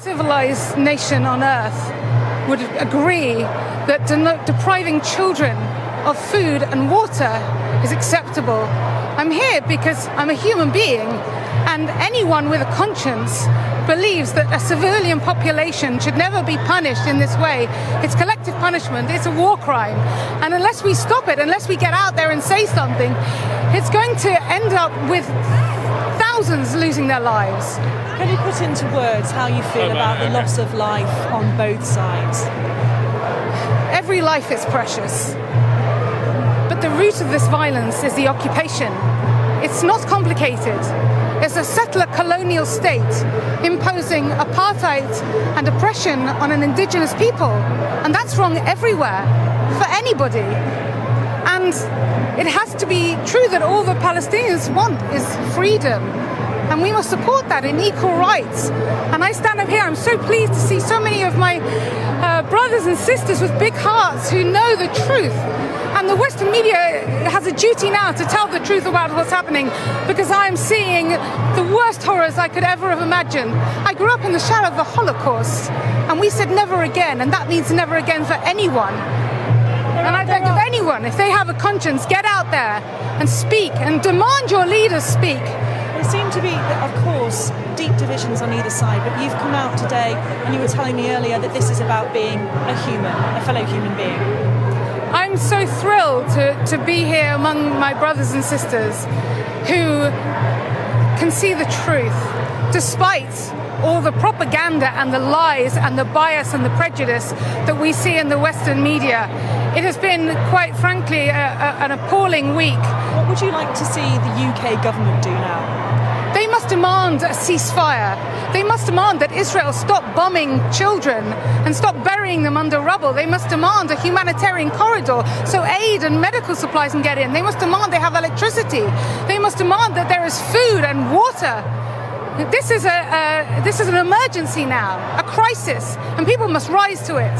Civilized nation on earth would agree that depriving children of food and water is acceptable. I'm here because I'm a human being, and anyone with a conscience believes that a civilian population should never be punished in this way. It's collective punishment, it's a war crime. And unless we stop it, unless we get out there and say something, it's going to end up with thousands losing their lives. Can you put into words how you feel about the loss of life on both sides? Every life is precious. But the root of this violence is the occupation. It's not complicated. It's a settler colonial state imposing apartheid and oppression on an indigenous people. And that's wrong everywhere, for anybody. And it has to be true that all the Palestinians want is freedom. And we must support that in equal rights. And I stand up here, I'm so pleased to see so many of my brothers and sisters with big hearts who know the truth. And the Western media has a duty now to tell the truth about what's happening, because I am seeing the worst horrors I could ever have imagined. I grew up in the shadow of the Holocaust, and we said never again, and that means never again for anyone. And I beg of anyone, if they have a conscience, get out there and speak and demand your leaders speak. There seem to be, of course, deep divisions on either side, but you've come out today and you were telling me earlier that this is about being a human, a fellow human being. I'm so thrilled to be here among my brothers and sisters who can see the truth, despite all the propaganda and the lies and the bias and the prejudice that we see in the Western media. It has been, quite frankly, an appalling week. What would you like to see the UK government do now? They must demand a ceasefire. They must demand that Israel stop bombing children and stop burying them under rubble. They must demand a humanitarian corridor so aid and medical supplies can get in. They must demand they have electricity. They must demand that there is food and water. This is an emergency now, a crisis, and people must rise to it.